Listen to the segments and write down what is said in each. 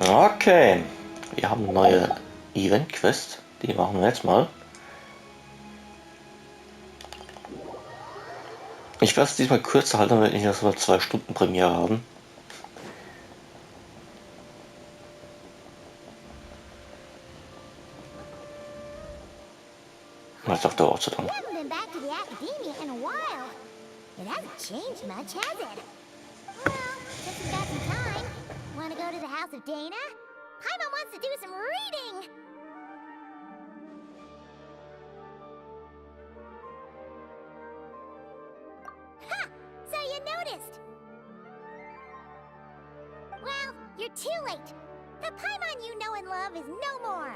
Okay, wir haben eine neue Event-Quest. Die machen wir jetzt mal. Ich werde es diesmal kürzer halten, damit wir nicht erst mal 2 Stunden Premiere haben. Das dauert auch zu lang. We haven't been back to the academia in a while. It hasn't changed much, has it? Well, since we've got some time, want to go to the house of Dana? Paimon wants to do some reading! Ha! So you noticed! Well, you're too late. The Paimon you know and love is no more.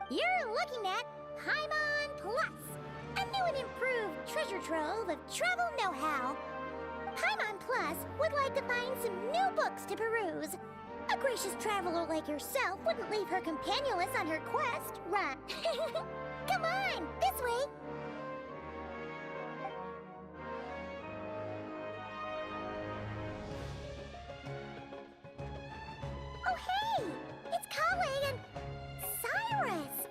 You're looking at Paimon Plus, a new and improved treasure trove of travel know-how. Paimon Plus would like to find some new books to peruse. A gracious traveler like yourself wouldn't leave her companionless on her quest, right? Come on, this way! Oh hey! It's Kale and Cyrus!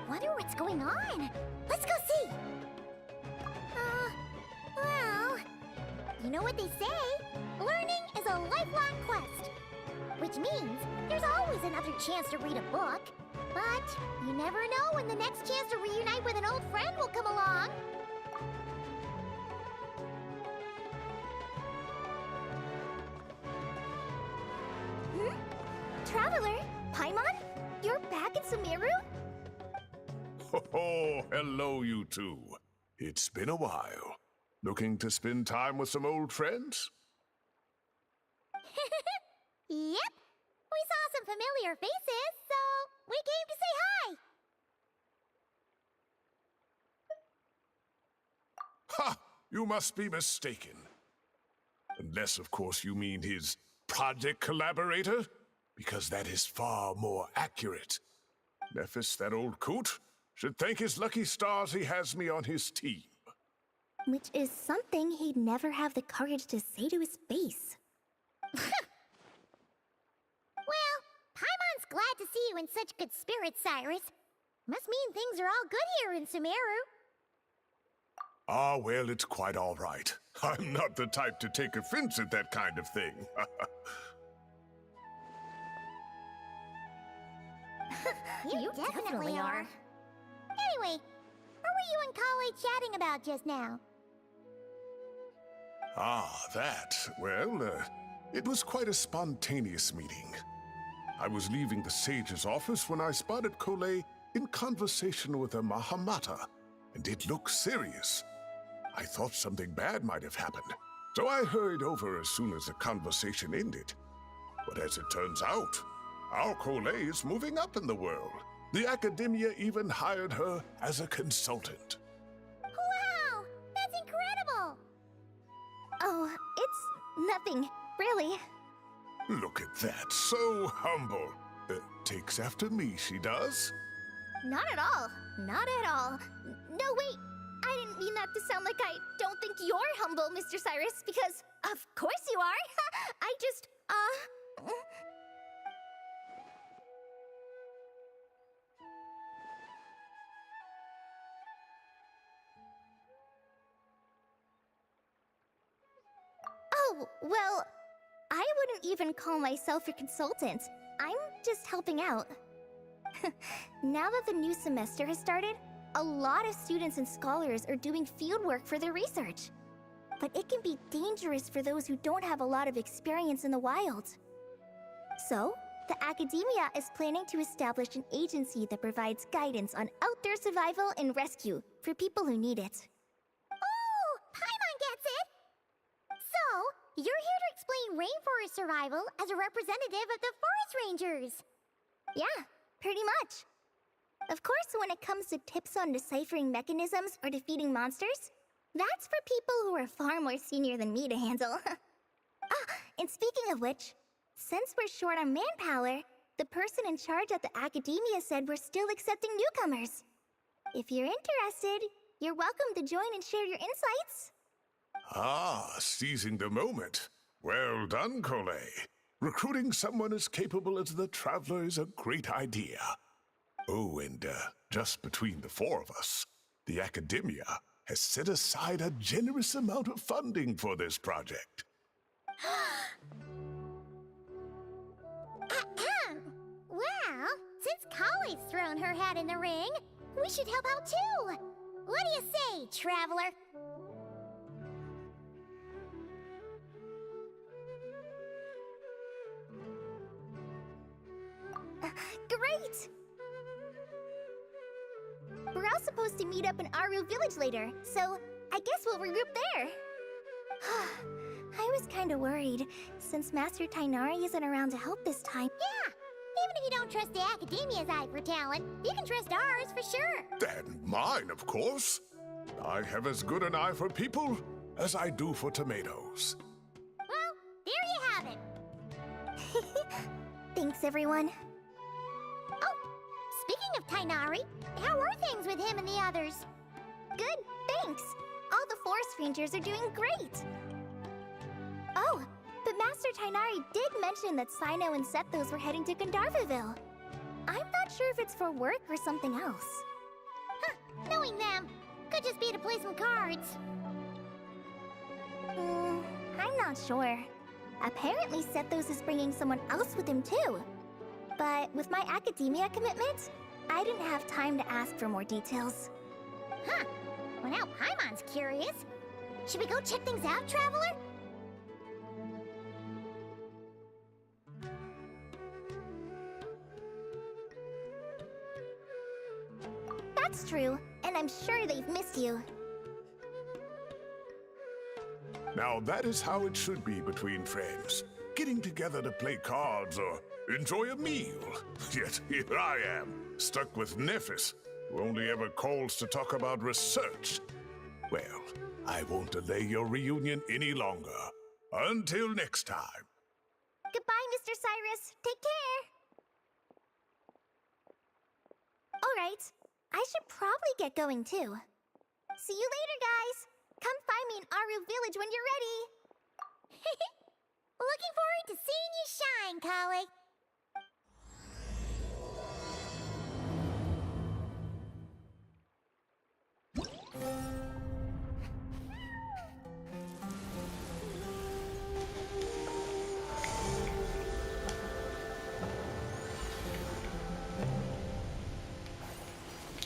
Wonder what's going on. Let's go see. Well, you know what they say. Learning is a lifelong quest. Which means there's always another chance to read a book. But you never know when the next chance to reunite with an old friend will come along. Traveler, Paimon? You're back in Sumeru? Oh, hello, you two. It's been a while. Looking to spend time with some old friends? Yep. We saw some familiar faces, so we came to say hi. Ha! You must be mistaken. Unless, of course, you mean his project collaborator? Because that is far more accurate. Nephis, that old coot, should thank his lucky stars he has me on his team. Which is something he'd never have the courage to say to his face. Well, Paimon's glad to see you in such good spirits, Cyrus. Must mean things are all good here in Sumeru. Ah, well, it's quite all right. I'm not the type to take offense at that kind of thing. You definitely are. Anyway, what were you and Kale chatting about just now? Ah, that. Well, it was quite a spontaneous meeting. I was leaving the sage's office when I spotted Kole in conversation with a Mahamata, and it looked serious. I thought something bad might have happened, so I hurried over as soon as the conversation ended. But as it turns out, our Kole is moving up in the world. The academia even hired her as a consultant. Wow! That's incredible! Oh, it's nothing, really. Look at that, so humble. Takes after me, she does. Not at all. Not at all. No, wait. I didn't mean that to sound like I don't think you're humble, Mr. Cyrus, because of course you are. I just, Oh, well, I wouldn't even call myself a consultant. I'm just helping out. Now that the new semester has started, a lot of students and scholars are doing fieldwork for their research. But it can be dangerous for those who don't have a lot of experience in the wild. So, the academia is planning to establish an agency that provides guidance on outdoor survival and rescue for people who need it. Oh, Paimon gets it! So, you're here to explain rainforest survival as a representative of the forest rangers. Yeah, pretty much. Of course, when it comes to tips on deciphering mechanisms or defeating monsters, that's for people who are far more senior than me to handle. And speaking of which, since we're short on manpower, the person in charge at the academia said we're still accepting newcomers. If you're interested, you're welcome to join and share your insights. Ah, seizing the moment. Well done, Collet. Recruiting someone as capable as the Traveler is a great idea. Oh, and just between the four of us, the Academia has set aside a generous amount of funding for this project. Well, since Kali's thrown her hat in the ring, we should help out too. What do you say, Traveler? Great! We're all supposed to meet up in Aru Village later, so I guess we'll regroup there. I was kinda worried, since Master Tainari isn't around to help this time. Yeah, even if you don't trust the Academia's eye for talent, you can trust ours for sure. And mine, of course. I have as good an eye for people as I do for tomatoes. Well, there you have it. Thanks, everyone. Oh, speaking of Tainari, how are things with him and the others? Good, thanks. All the Forest Rangers are doing great. Oh, but Master Tainari did mention that Sino and Sethos were heading to Gandharvaville. I'm not sure if it's for work or something else. Huh, knowing them, could just be to play some cards. I'm not sure. Apparently Sethos is bringing someone else with him too. But with my academia commitment, I didn't have time to ask for more details. Huh, well now Paimon's curious. Should we go check things out, Traveler? That's true, and I'm sure they've missed you. Now that is how it should be between friends. Getting together to play cards or enjoy a meal. Yet here I am, stuck with Nephis, who only ever calls to talk about research. Well, I won't delay your reunion any longer. Until next time. Goodbye, Mr. Cyrus. Take care. Alright, I should probably get going too. See you later, guys. Come find me in Aru Village when you're ready. Looking forward to seeing you shine, Kali.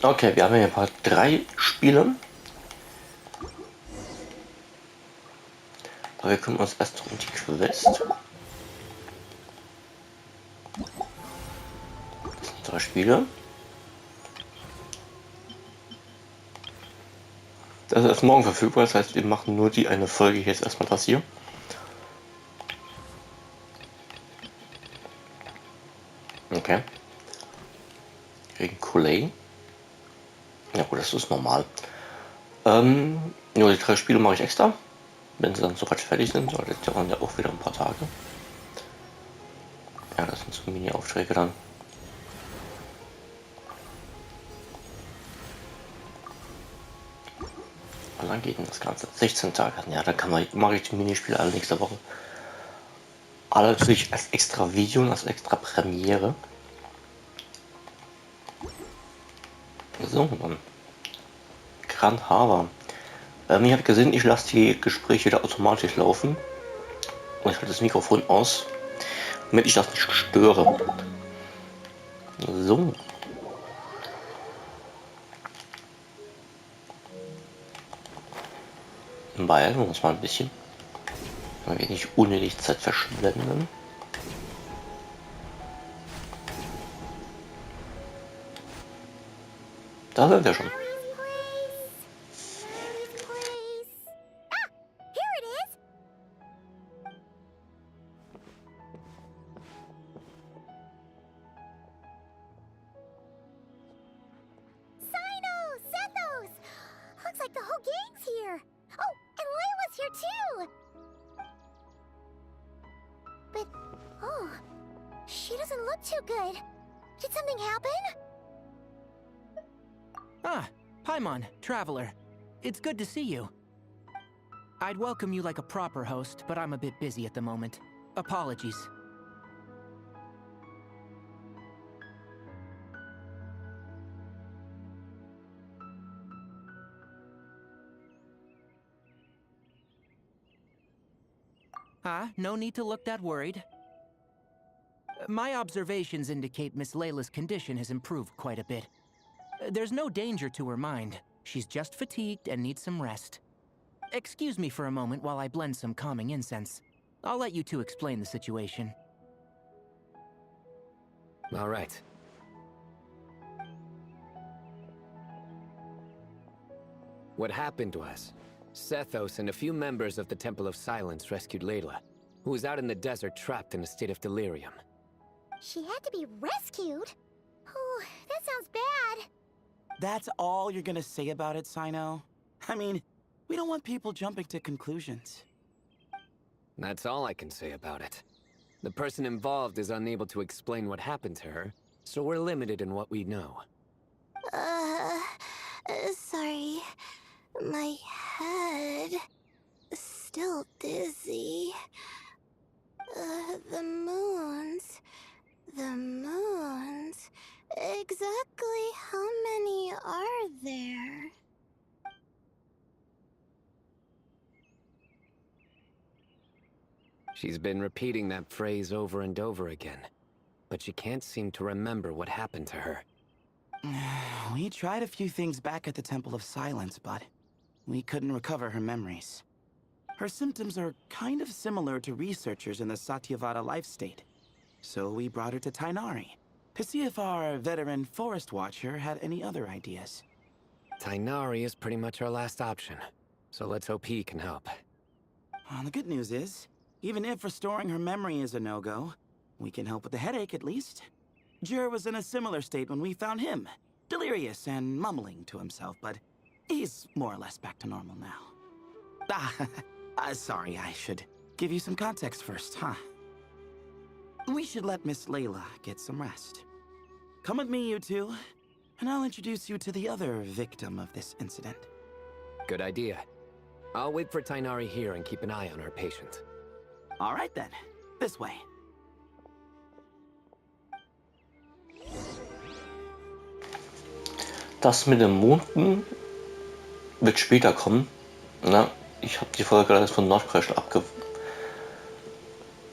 Okay, wir haben hier ein paar 3 Spiele. Aber wir kümmern uns erst um die Quest. Das sind 3 Spiele. Das ist erst morgen verfügbar, das heißt, wir machen nur die eine Folge jetzt erstmal das hier. Okay. Gegen Collet. Ja gut, das ist normal. Nur die 3 Spiele mache ich extra. Wenn sie dann soweit fertig sind, weil das dauern ja auch wieder ein paar Tage. Ja, das sind so Mini-Aufträge dann. Wie lange geht denn das Ganze? 16 Tage. Ja, dann mache ich die Minispiele alle nächste Woche. Alle natürlich als extra Video und als extra Premiere. So, dann. Gran Harbor. Ich habe gesehen, ich lasse die Gespräche wieder automatisch laufen. Und ich halte das Mikrofon aus, damit ich das nicht störe. So. Beeilen wir uns mal ein bisschen. Damit wir nicht unnötig Zeit verschwenden. Da sind wir schon. Looks like the whole gang's here. Oh, and Layla's here too. But, oh, she doesn't look too good. Did something happen? Ah, Paimon, Traveler. It's good to see you. I'd welcome you like a proper host, but I'm a bit busy at the moment. Apologies. No need to look that worried. My observations indicate Miss Layla's condition has improved quite a bit. There's no danger to her mind. She's just fatigued and needs some rest. Excuse me for a moment while I blend some calming incense. I'll let you two explain the situation. All right. What happened was, Sethos and a few members of the Temple of Silence rescued Layla, who was out in the desert trapped in a state of delirium. She had to be rescued? Oh, that sounds bad. That's all you're gonna say about it, Sino? I mean, we don't want people jumping to conclusions. That's all I can say about it. The person involved is unable to explain what happened to her, so we're limited in what we know. Sorry. My head... still dizzy. The moons... Exactly how many are there? She's been repeating that phrase over and over again, but she can't seem to remember what happened to her. We tried a few things back at the Temple of Silence, but we couldn't recover her memories. Her symptoms are kind of similar to researchers in the Satyavada life state. So we brought her to Tainari to see if our veteran forest watcher had any other ideas. Tainari is pretty much our last option, so let's hope he can help. The good news is, even if restoring her memory is a no-go, we can help with the headache at least. Jur was in a similar state when we found him, delirious and mumbling to himself, but he's more or less back to normal now. Sorry, I should give you some context first, huh? We should let Miss Layla get some rest. Come with me, you two, and I'll introduce you to the other victim of this incident. Good idea. I'll wait for Tainari here and keep an eye on our patient. All right then, this way. Das mit den Monden wird später kommen. Na, ich habe die Folge gerade von Nordkorea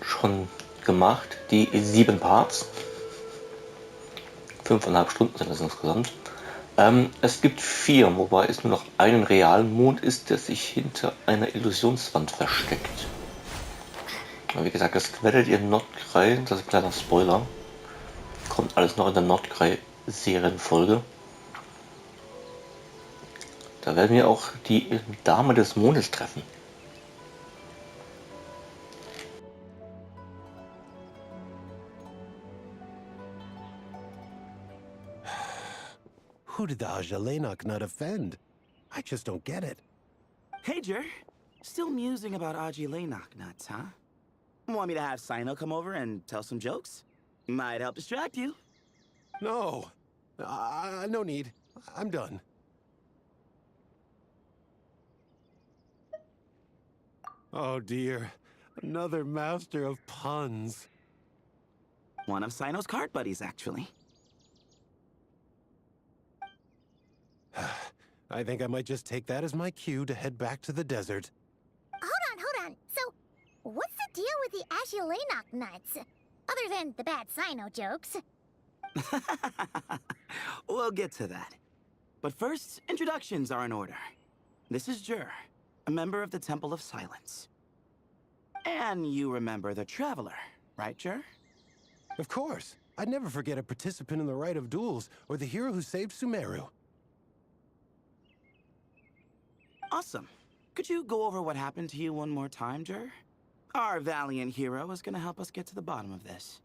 schon gemacht. Die 7 Parts. 5,5 Stunden sind das insgesamt. Es gibt 4, wobei es nur noch einen realen Mond ist, der sich hinter einer Illusionswand versteckt. Aber wie gesagt, das werdet ihr in Nordkorea, das ist ein kleiner Spoiler. Kommt alles noch in der Nordkorea-Serienfolge. Da werden wir auch die Dame des Mondes treffen. Who did the Ajalenok not offend? I just don't get it. Hey, Jur. Still musing about Aji Laynok nuts, huh? Want me to have Sino come over and tell some jokes? Might help distract you. No. No need. I'm done. Oh dear. Another master of puns. One of Sino's card buddies, actually. I think I might just take that as my cue to head back to the desert. Hold on. So, what's the deal with the Ashulanok nuts? Other than the bad Sino jokes. We'll get to that. But first, introductions are in order. This is Jur, a member of the Temple of Silence. And you remember the Traveler, right, Jur? Of course. I'd never forget a participant in the Rite of Duels or the hero who saved Sumeru. Awesome. Could you go over what happened to you one more time, Jur? Our valiant hero is gonna help us get to the bottom of this.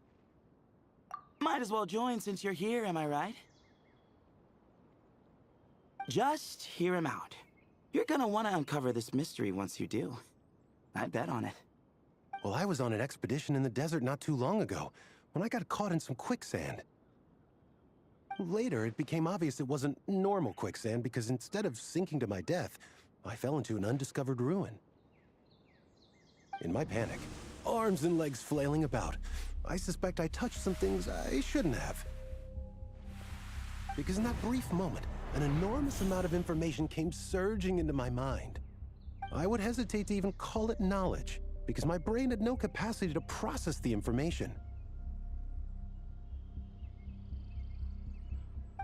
Might as well join since you're here, am I right? Just hear him out. You're gonna want to uncover this mystery once you do. I bet on it. Well, I was on an expedition in the desert not too long ago, when I got caught in some quicksand. Later, it became obvious it wasn't normal quicksand because instead of sinking to my death, I fell into an undiscovered ruin. In my panic, arms and legs flailing about, I suspect I touched some things I shouldn't have. Because in that brief moment, an enormous amount of information came surging into my mind. I would hesitate to even call it knowledge, because my brain had no capacity to process the information.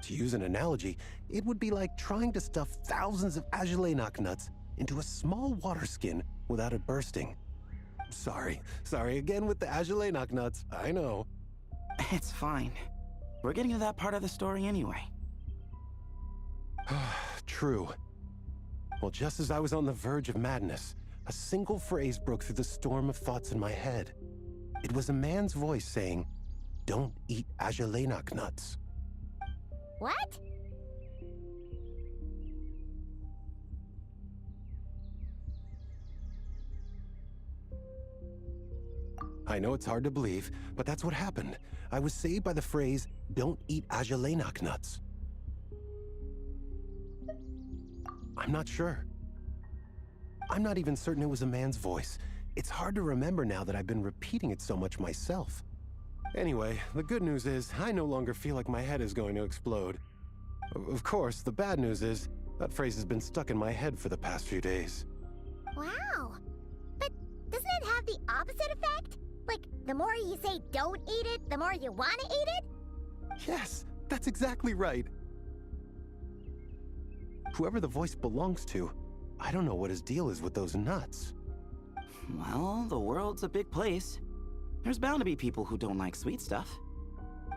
To use an analogy, it would be like trying to stuff thousands of Agelenok nuts into a small water skin without it bursting. Sorry again with the Agelenok nuts, I know. It's fine. We're getting to that part of the story anyway. True. Well, just as I was on the verge of madness, a single phrase broke through the storm of thoughts in my head. It was a man's voice saying, "Don't eat Agelenok nuts." What? I know it's hard to believe, but that's what happened. I was saved by the phrase, "Don't eat Agelenok nuts." I'm not sure. I'm not even certain it was a man's voice. It's hard to remember now that I've been repeating it so much myself. Anyway, the good news is I no longer feel like my head is going to explode. Of course, the bad news is that phrase has been stuck in my head for the past few days. Wow. But doesn't it have the opposite effect? Like, the more you say don't eat it, the more you want to eat it? Yes, that's exactly right. Whoever the voice belongs to, I don't know what his deal is with those nuts. Well, the world's a big place. There's bound to be people who don't like sweet stuff.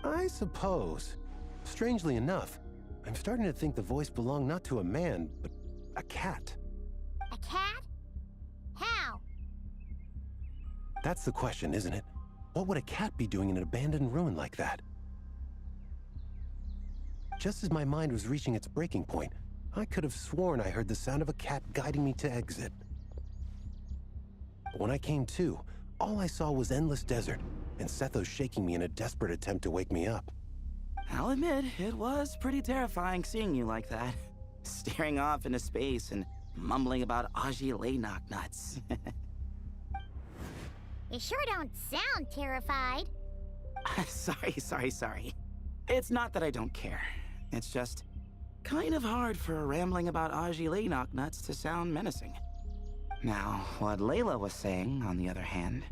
I suppose. Strangely enough, I'm starting to think the voice belonged not to a man, but a cat. A cat? How? That's the question, isn't it? What would a cat be doing in an abandoned ruin like that? Just as my mind was reaching its breaking point, I could have sworn I heard the sound of a cat guiding me to exit. But when I came to, all I saw was endless desert, and Sethos shaking me in a desperate attempt to wake me up. I'll admit, it was pretty terrifying seeing you like that. Staring off into space and mumbling about Agelenok nuts. You sure don't sound terrified. Sorry. It's not that I don't care. It's just kind of hard for rambling about Agelenok nuts to sound menacing. Now, what Layla was saying, on the other hand,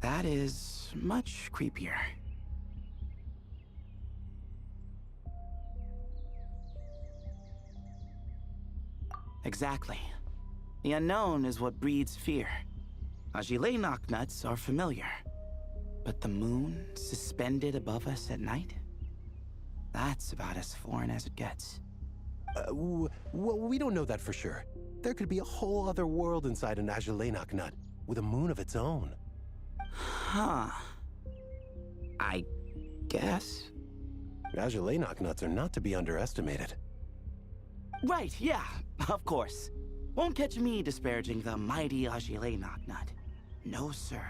that is much creepier. Exactly. The unknown is what breeds fear. Agelenok nuts are familiar. But the moon suspended above us at night? That's about as foreign as it gets. Well, we don't know that for sure. There could be a whole other world inside an Agelenok nut, with a moon of its own. Huh. I guess. Agelenok nuts are not to be underestimated. Right, yeah, of course. Won't catch me disparaging the mighty Agelenok nut. No, sir.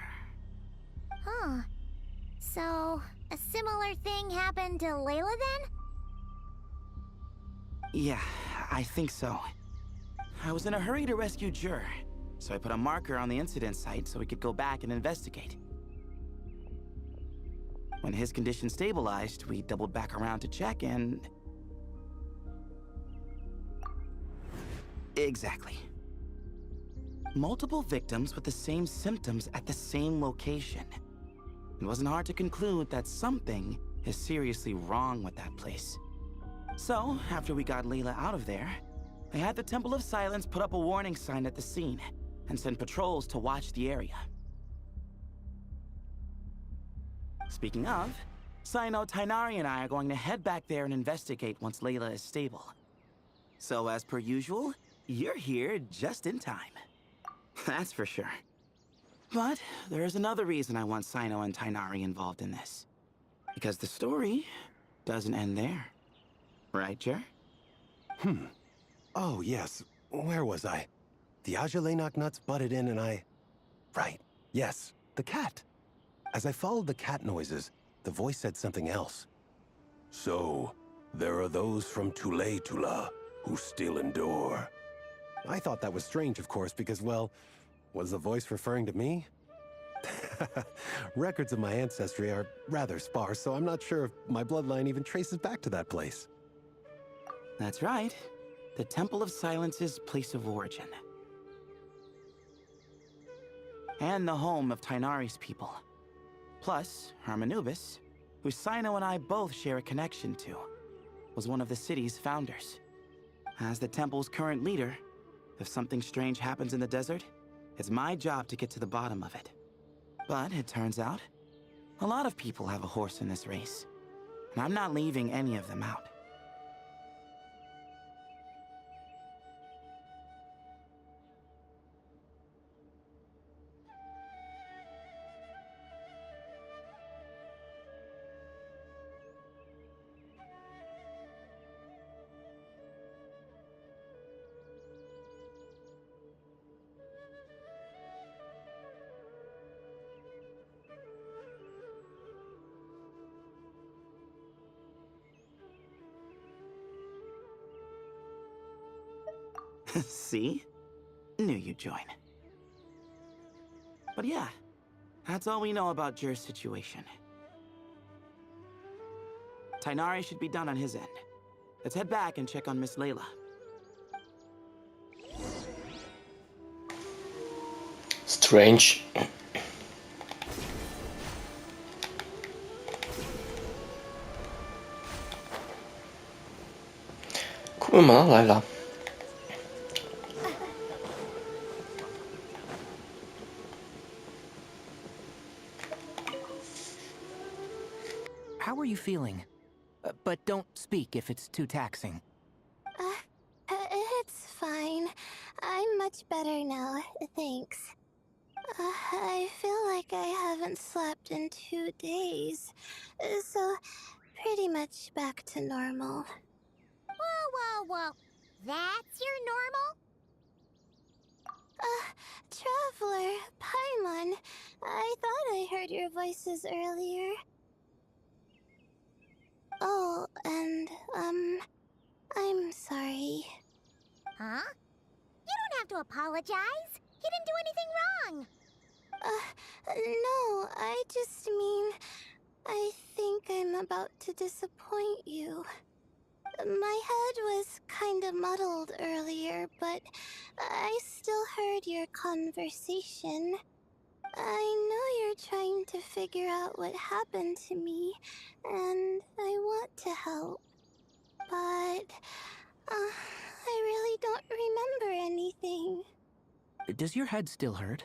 Huh. So, a similar thing happened to Layla then? Yeah, I think so. I was in a hurry to rescue Jur, so I put a marker on the incident site so we could go back and investigate. When his condition stabilized, we doubled back around to check and... Exactly. Multiple victims with the same symptoms at the same location. It wasn't hard to conclude that something is seriously wrong with that place. So, after we got Layla out of there, I had the Temple of Silence put up a warning sign at the scene and send patrols to watch the area. Speaking of, Sino, Tainari, and I are going to head back there and investigate once Layla is stable. So, as per usual, you're here just in time. That's for sure. But there is another reason I want Sino and Tainari involved in this. Because the story doesn't end there. Right, Jer? Oh, yes. Where was I? The Agelenok nuts butted in and I... Right. Yes. The cat. As I followed the cat noises, the voice said something else. So, there are those from Tula who still endure. I thought that was strange, of course, because, well, Was the voice referring to me? Records of my ancestry are rather sparse, so I'm not sure if my bloodline even traces back to that place. That's right. The Temple of Silence's place of origin. And the home of Tainari's people. Plus, Hermanubis, who Sino and I both share a connection to, was one of the city's founders. As the temple's current leader, if something strange happens in the desert, it's my job to get to the bottom of it. But it turns out, a lot of people have a horse in this race, and I'm not leaving any of them out. See? Knew you'd join. But yeah, that's all we know about Jer's situation. Tainari should be done on his end. Let's head back and check on Miss Layla. Strange. Gucken wir mal, Layla. How are you feeling? But don't speak if it's too taxing. It's fine. I'm much better now, thanks. I feel like I haven't slept in 2 days, so pretty much back to normal. Whoa. That's your normal? Traveler, Paimon, I thought I heard your voices earlier. Oh, and, I'm sorry. Huh? You don't have to apologize. You didn't do anything wrong. No, I just mean, I think I'm about to disappoint you. My head was kinda muddled earlier, but I still heard your conversation. I know you're trying to figure out what happened to me, and I want to help. But, I really don't remember anything. Does your head still hurt?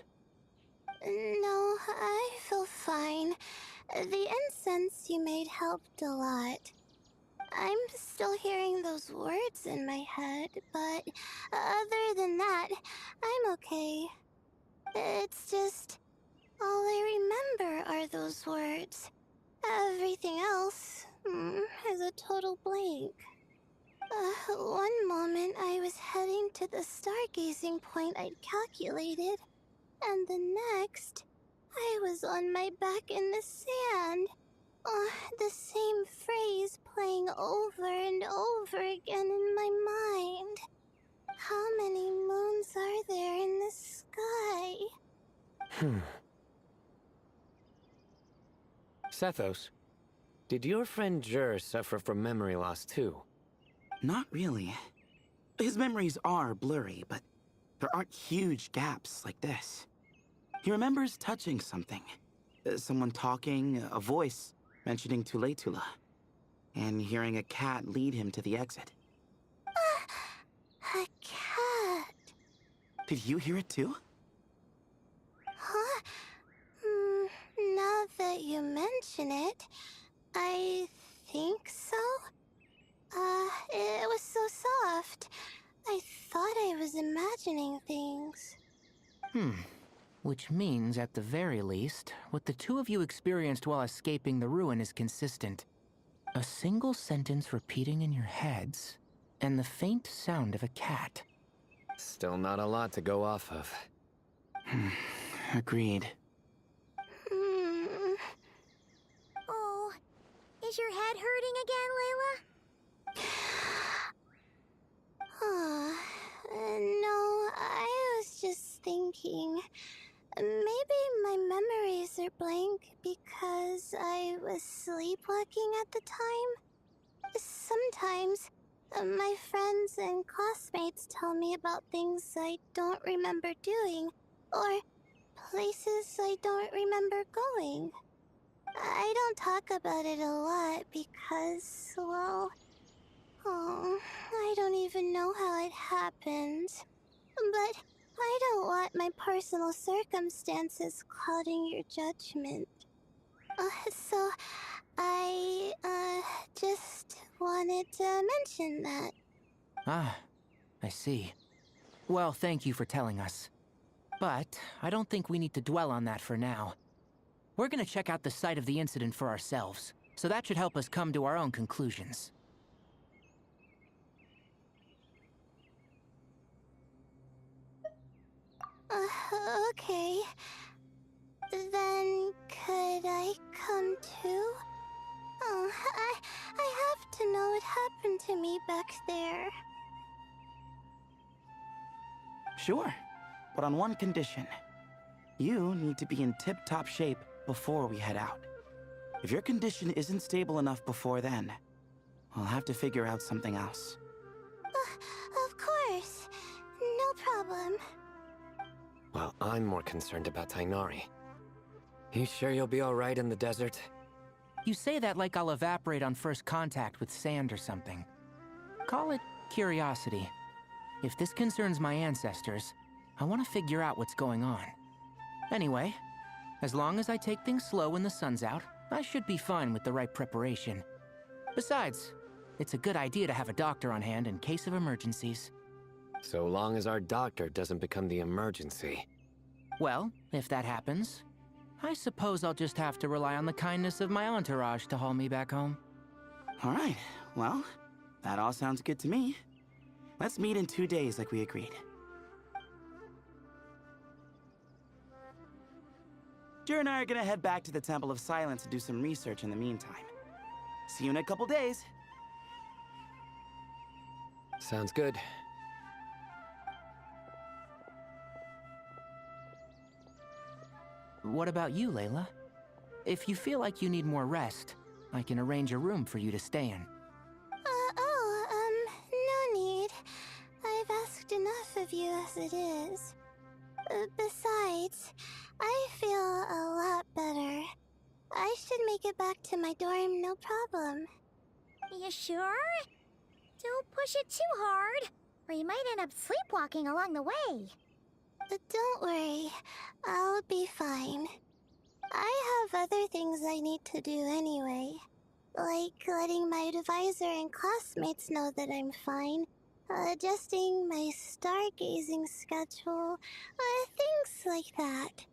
No, I feel fine. The incense you made helped a lot. I'm still hearing those words in my head, but other than that, I'm okay. It's just, all I remember are those words. Everything else is a total blank. One moment I was heading to the stargazing point I'd calculated, and the next, I was on my back in the sand. The same phrase playing over and over again in my mind. How many moons are there in the sky? Sethos, did your friend Jer suffer from memory loss too? Not really. His memories are blurry, but there aren't huge gaps like this. He remembers touching something. Someone talking, a voice mentioning Tuletula, and hearing a cat lead him to the exit. A cat. Did you hear it too? Huh? Now that you mention it, I think so. It was so soft. I thought I was imagining things. Which means, at the very least, what the two of you experienced while escaping the ruin is consistent. A single sentence repeating in your heads, and the faint sound of a cat. Still not a lot to go off of. Agreed. Oh, is your head hurting again, Layla? No, I was just thinking. memories are blank because I was sleepwalking at the time. Sometimes, my friends and classmates tell me about things I don't remember doing, or places I don't remember going. I don't talk about it a lot because, well, I don't even know how it happened. But I don't want my personal circumstances clouding your judgment. So I, just wanted to mention that. Ah, I see. Well, thank you for telling us. But I don't think we need to dwell on that for now. We're gonna check out the site of the incident for ourselves, so that should help us come to our own conclusions. Okay. Then could I come too? Oh, I have to know what happened to me back there. Sure, but on one condition. You need to be in tip-top shape before we head out. If your condition isn't stable enough before then, I'll have to figure out something else. Of course. No problem. Well, I'm more concerned about Tainari. You sure you'll be alright in the desert? You say that like I'll evaporate on first contact with sand or something. Call it curiosity. If this concerns my ancestors, I want to figure out what's going on. Anyway, as long as I take things slow when the sun's out, I should be fine with the right preparation. Besides, it's a good idea to have a doctor on hand in case of emergencies. So long as our doctor doesn't become the emergency. Well, if that happens, I suppose I'll just have to rely on the kindness of my entourage to haul me back home. Alright, well, that all sounds good to me. Let's meet in 2 days like we agreed. Jer and I are gonna head back to the Temple of Silence to do some research in the meantime. See you in a couple days. Sounds good. What about you, Layla? If you feel like you need more rest, I can arrange a room for you to stay in. No need. I've asked enough of you as it is. Besides, I feel a lot better. I should make it back to my dorm, no problem. You sure? Don't push it too hard, or you might end up sleepwalking along the way. Don't worry, I'll be fine. I have other things I need to do anyway. Like letting my advisor and classmates know that I'm fine, adjusting my stargazing schedule, things like that.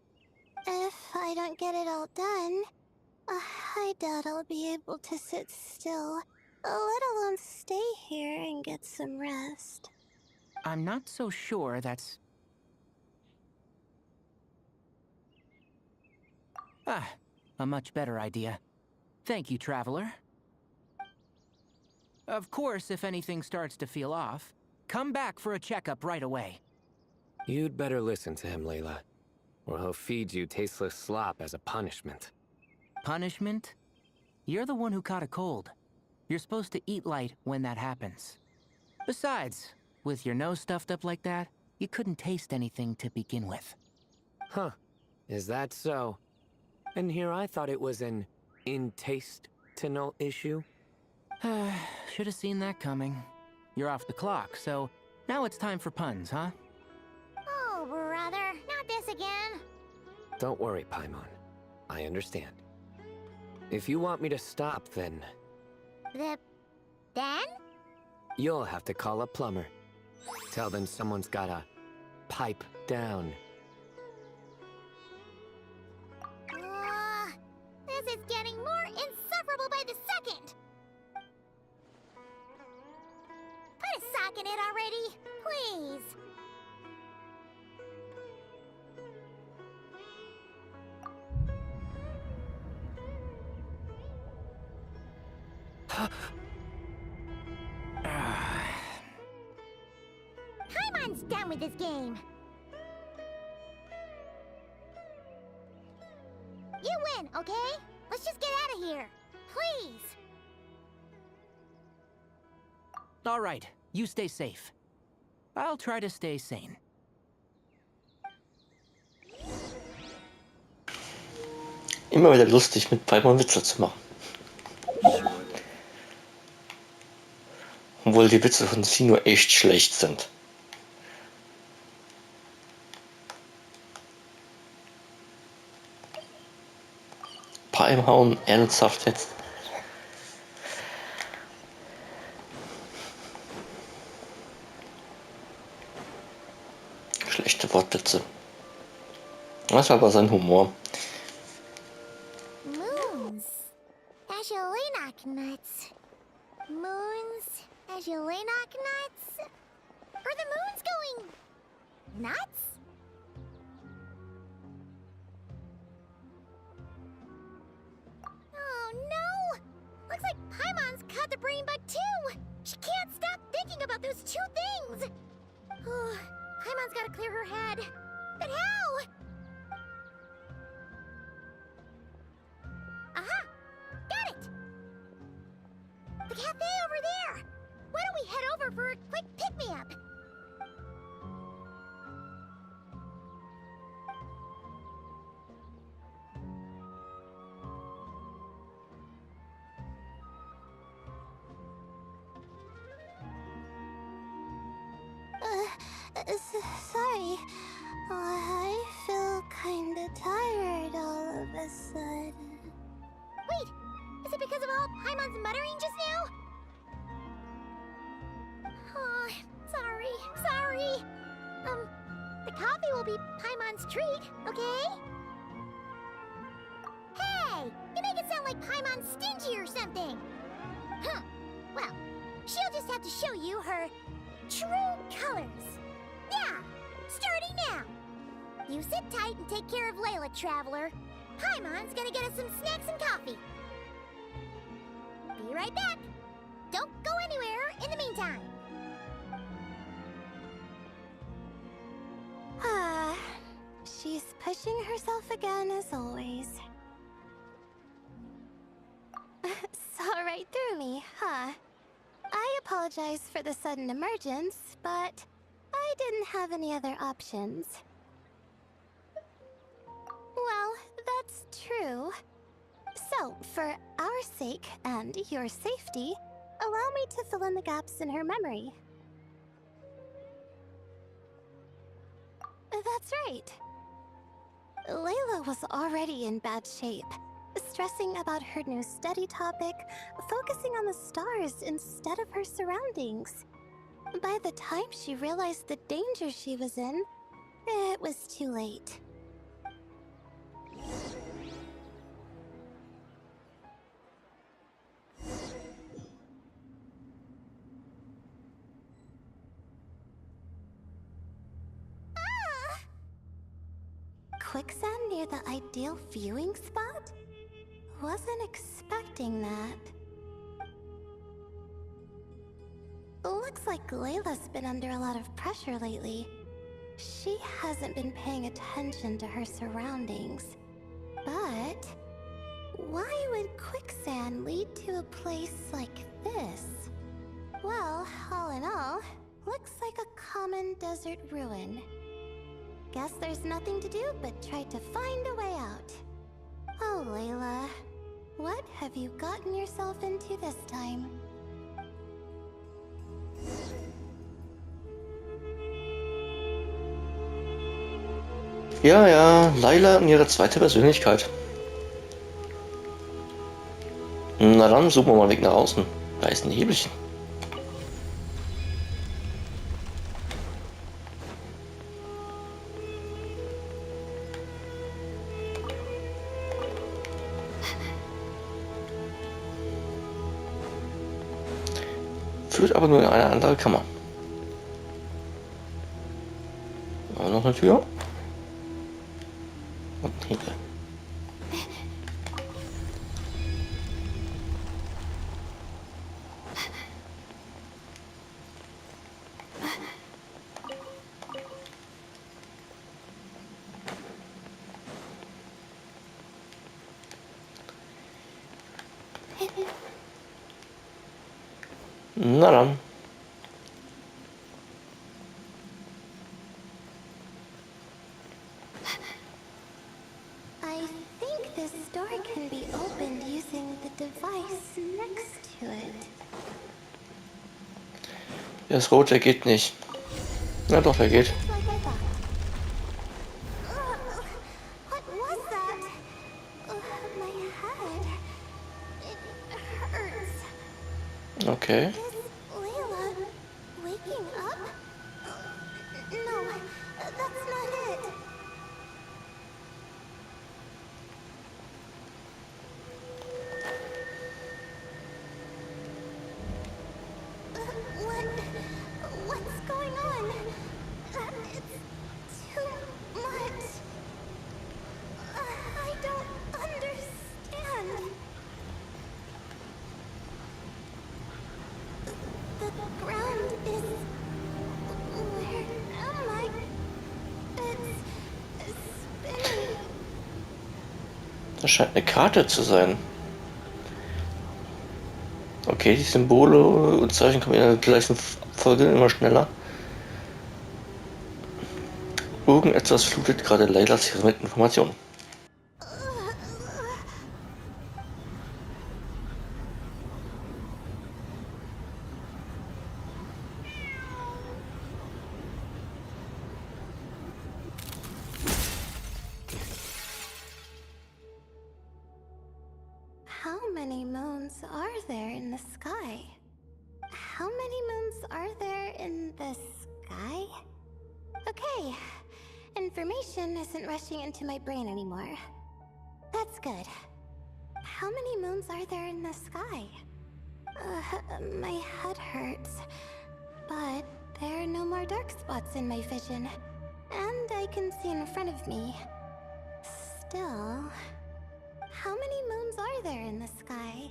If I don't get it all done, I doubt I'll be able to sit still, let alone stay here and get some rest. I'm not so sure that's... a much better idea. Thank you, Traveler. Of course, if anything starts to feel off, come back for a checkup right away. You'd better listen to him, Layla, or he'll feed you tasteless slop as a punishment. Punishment? You're the one who caught a cold. You're supposed to eat light when that happens. Besides, with your nose stuffed up like that, you couldn't taste anything to begin with. Huh. Is that so? And here I thought it was an in-taste-to-no issue. Should have seen that coming. You're off the clock, so now it's time for puns, huh? Oh, brother, not this again. Don't worry, Paimon. I understand. If you want me to stop, then Then? you'll have to call a plumber. Tell them someone's gotta pipe down. This is getting more insufferable by the second! Put a sock in it already, please. Paimon's done with this game. You win, okay? Let's just get out of here. Please. All right, you stay safe. I'll try to stay sane. Immer wieder lustig, mit Paimon Witze zu machen. Obwohl die Witze von sie nur echt schlecht sind. Paimon, ernsthaft jetzt. Schlechte Wortwitze. Das war aber sein Humor. Moons. As you knock nuts. Moons. As you knock nuts. Are the moons going nuts? Oh no! Looks like Paimon's caught the brain bug too! She can't stop thinking about those two things! Oh, Paimon's gotta clear her head. But how? Aha! Got it! The cafe over there! Why don't we head over for a quick pick-me-up? Sorry. I feel kinda tired all of a sudden. Wait! Is it because of all Paimon's muttering just now? Oh, sorry. The coffee will be Paimon's treat, okay? Hey! You make it sound like Paimon's stingy or something! Huh. Well, she'll just have to show you her true colors. Yeah! Starting now! You sit tight and take care of Layla, Traveler. Paimon's gonna get us some snacks and coffee. Be right back. Don't go anywhere in the meantime. She's pushing herself again as always. Saw right through me, huh? I apologize for the sudden emergence, but I didn't have any other options. Well, that's true. So, for our sake and your safety, allow me to fill in the gaps in her memory. That's right. Layla was already in bad shape, stressing about her new study topic, focusing on the stars instead of her surroundings. By the time she realized the danger she was in, it was too late. Quicksand near the ideal viewing spot? Wasn't expecting that. Looks like Layla's been under a lot of pressure lately. She hasn't been paying attention to her surroundings. But why would quicksand lead to a place like this? Well, all in all, looks like a common desert ruin. Guess there's nothing to do but try to find a way out. Oh, Layla, what have you gotten yourself into this time? Ja, Layla und ihre zweite Persönlichkeit. Na dann, suchen wir mal einen Weg nach außen. Da ist ein Hebelchen. Führt aber nur in eine andere Kammer. Noch eine Tür. Und ein Hebel. Na dann. I think this door can be opened using the device next to it. Das rote geht nicht. Na doch, er geht. Just like I thought. What was that? My head. It hurts. Okay. Is Layla waking up? No, that's not it. What's going on? It's too much. I don't understand. The ground is... Where am I? It's spinning. Das scheint eine Karte zu sein. Okay, die Symbole und Zeichen kommen in der gleichen Folge immer schneller. Irgendetwas flutet gerade Laylas Hirn mit Informationen. How many moons are there in the sky? How many moons are there in the sky? Okay, information isn't rushing into my brain anymore. That's good. How many moons are there in the sky? My head hurts, but there are no more dark spots in my vision, and I can see in front of me. Still... How many moons are there in the sky?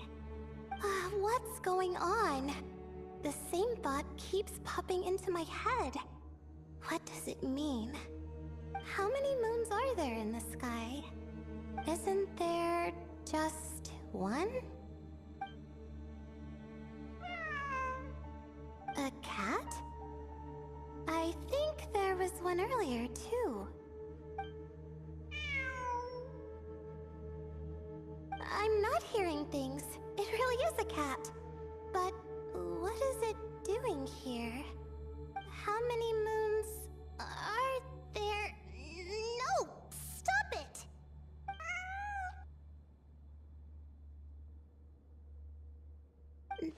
What's going on? The same thought keeps popping into my head. What does it mean? How many moons are there in the sky? Isn't there just one? A cat? I think there was one earlier, too. I'm not hearing things. It really is a cat. But what is it doing here? How many moons are there? No! Stop it!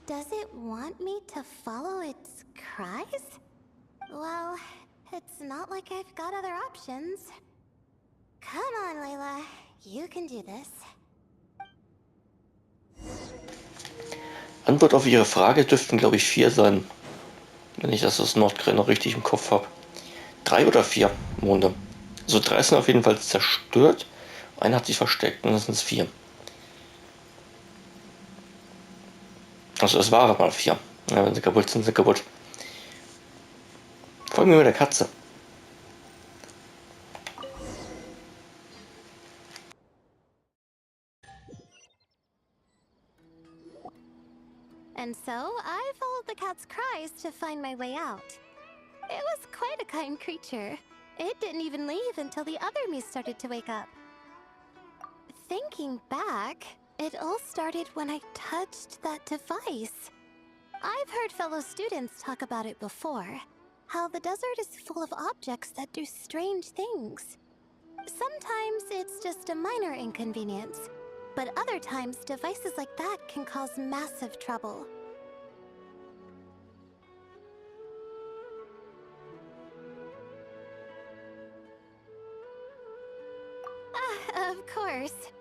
Does it want me to follow its cries? Well, it's not like I've got other options. Come on, Layla. You can do this. Antwort auf Ihre Frage dürften, glaube ich, 4 sein. Wenn ich das aus Nordkorea noch richtig im Kopf habe. 3 oder 4 Monde. Also 3 sind auf jeden Fall zerstört. Einer hat sich versteckt und das sind 4. Also es waren mal 4. Ja, wenn sie kaputt sind, sind sie kaputt. Folgen wir mit der Katze. And so, I followed the cat's cries to find my way out. It was quite a kind creature. It didn't even leave until the other me started to wake up. Thinking back, it all started when I touched that device. I've heard fellow students talk about it before. How the desert is full of objects that do strange things. Sometimes it's just a minor inconvenience. But other times, devices like that can cause massive trouble. Of course.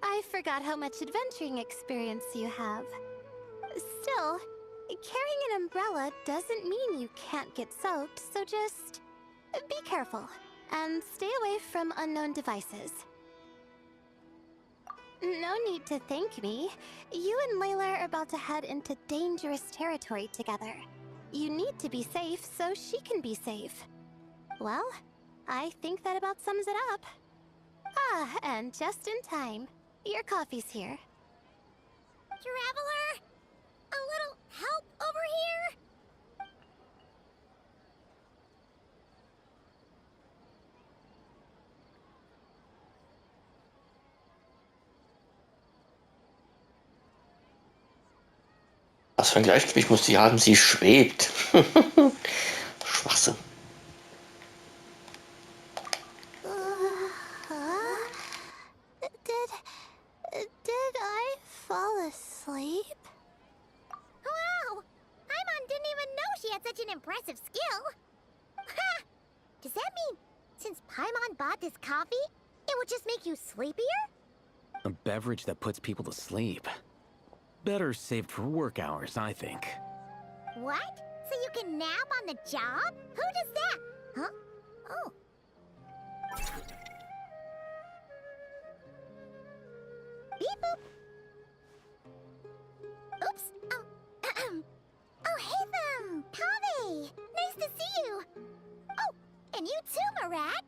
I forgot how much adventuring experience you have. Still, carrying an umbrella doesn't mean you can't get soaked, so just be careful and stay away from unknown devices. No need to thank me. You and Layla are about to head into dangerous territory together. You need to be safe so she can be safe. Well, I think that about sums it up. Ah, and just in time. Your coffee's here. Traveler? A little help over here? Was für ein Gleichgewicht muss sie haben? Sie schwebt. Schwachsinn. Did I fall asleep? Wow! Paimon didn't even know she had such an impressive skill. Ha! Does that mean since Paimon bought this coffee, it would just make you sleepier? A beverage that puts people to sleep. Better saved for work hours, I think. What? So you can nap on the job? Who does that? Huh? Oh. Beep boop. Oops. Oh, hey them! Kave! Nice to see you! Oh, and you too, Marak!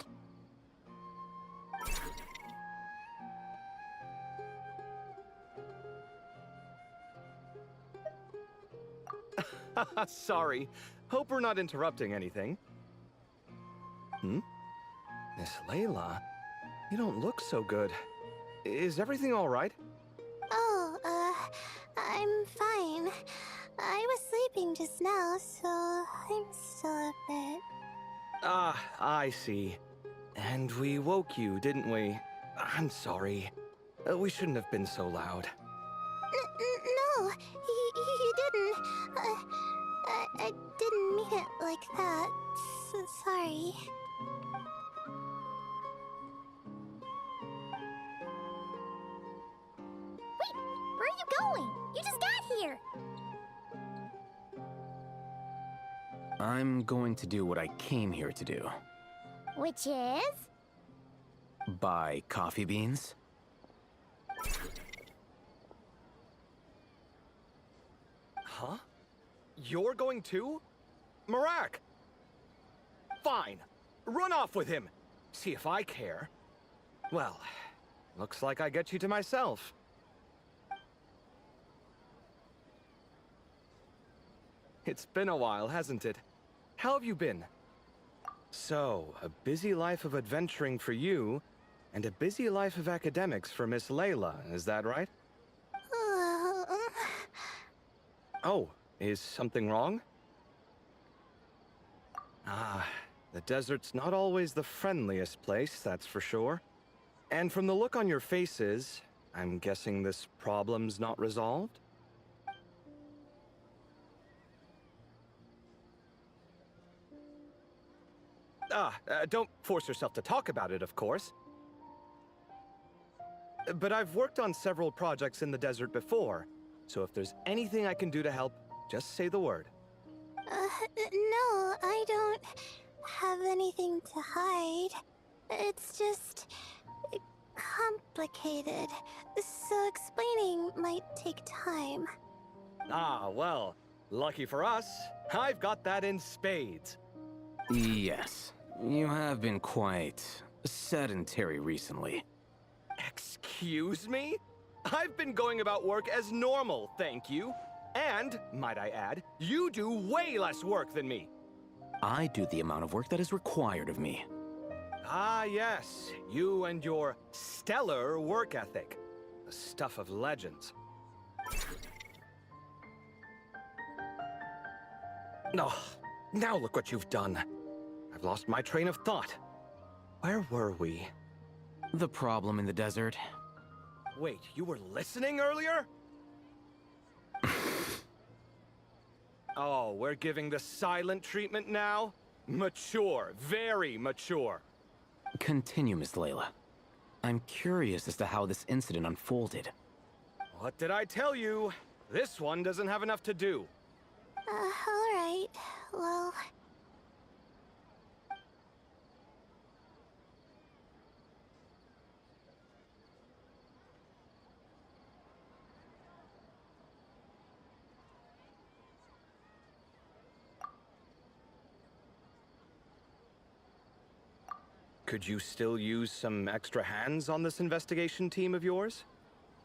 Sorry. Hope we're not interrupting anything. Miss Layla, you don't look so good. Is everything all right? Oh, I'm fine. I was sleeping just now, so I'm still a bit. Ah, I see. And we woke you, didn't we? I'm sorry. We shouldn't have been so loud. No, you didn't. I didn't mean it like that. Sorry. Wait, where are you going? You just got here! I'm going to do what I came here to do. Which is? Buy coffee beans. Huh? You're going too? Marak! Fine. Run off with him. See if I care. Well, looks like I get you to myself. It's been a while, hasn't it? How have you been? So, a busy life of adventuring for you, and a busy life of academics for Miss Layla, is that right? Oh, is something wrong? Ah, the desert's not always the friendliest place, that's for sure. And from the look on your faces, I'm guessing this problem's not resolved? Don't force yourself to talk about it, of course. But I've worked on several projects in the desert before, so if there's anything I can do to help, just say the word. No, I don't have anything to hide. It's just complicated, so explaining might take time. Ah, well, lucky for us, I've got that in spades. Yes, you have been quite sedentary recently. Excuse me? I've been going about work as normal, thank you. And, might I add, you do way less work than me. I do the amount of work that is required of me. Ah, yes, you and your stellar work ethic. The stuff of legends. Oh, now look what you've done. I've lost my train of thought. Where were we? The problem in the desert. Wait, you were listening earlier? Oh, we're giving the silent treatment now? Mature, very mature. Continue, Miss Layla. I'm curious as to how this incident unfolded. What did I tell you? This one doesn't have enough to do. Alright. Well... Could you still use some extra hands on this investigation team of yours?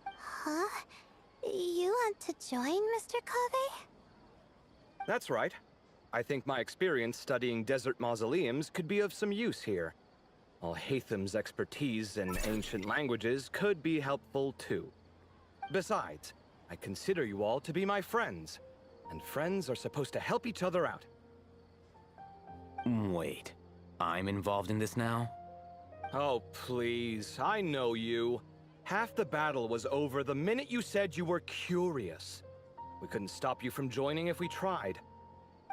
Huh? You want to join, Mr. Kave? That's right. I think my experience studying desert mausoleums could be of some use here. Alhatham's expertise in ancient languages could be helpful too. Besides, I consider you all to be my friends, and friends are supposed to help each other out. Wait, I'm involved in this now? Oh, please, I know you. Half the battle was over the minute you said you were curious. We couldn't stop you from joining if we tried.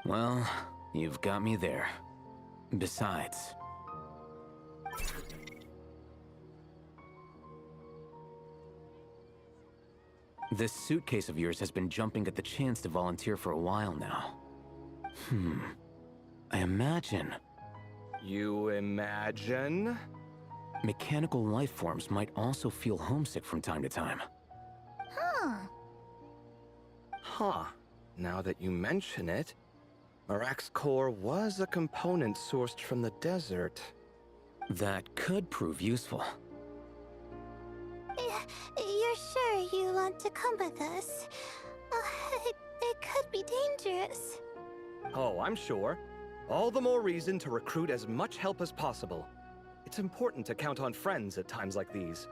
Well, you've got me there. Besides... this suitcase of yours has been jumping at the chance to volunteer for a while now. I imagine... You imagine? mechanical life forms might also feel homesick from time to time. Huh. Huh. Now that you mention it, Marak's core was a component sourced from the desert. That could prove useful. You're sure you want to come with us? It could be dangerous. Oh, I'm sure. All the more reason to recruit as much help as possible. It's important to count on friends at times like these.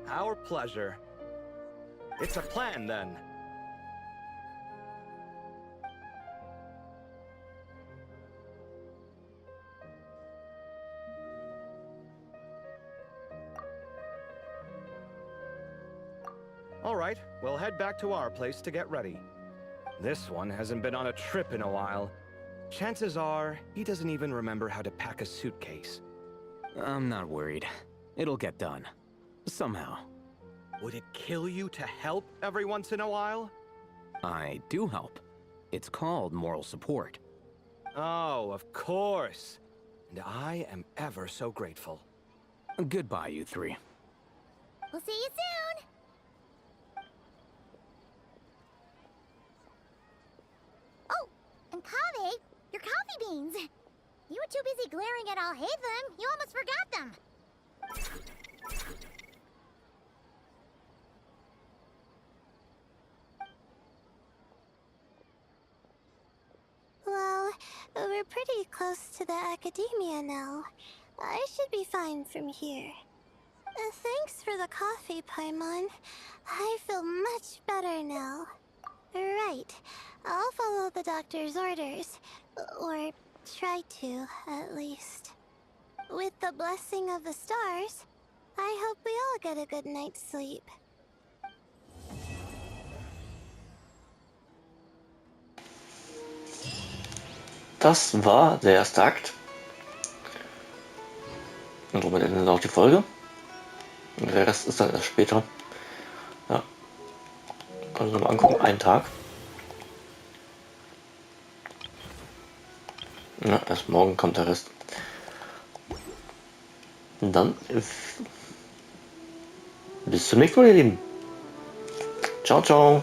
Our pleasure. It's a plan, then. All right, we'll head back to our place to get ready. This one hasn't been on a trip in a while. Chances are, he doesn't even remember how to pack a suitcase. I'm not worried. It'll get done. Somehow. Would it kill you to help every once in a while? I do help. It's called moral support. Oh, of course. And I am ever so grateful. Goodbye, you three. We'll see you soon. Oh, and Kave, your coffee beans. You were too busy glaring at Alhaven, you almost forgot them. Well, we're pretty close to the academia now. I should be fine from here. Thanks for the coffee, Paimon. I feel much better now. Right. I'll follow the doctor's orders. Or try to, at least. With the blessing of the stars, I hope we all get a good night's sleep. Das war der erste Akt. Und somit endet auch die Folge. Und der Rest ist dann erst später. Ja. Können wir mal angucken. Ein Tag. Ja, erst morgen kommt der Rest. Und dann bis zum nächsten Mal, ihr Lieben. Ciao, ciao.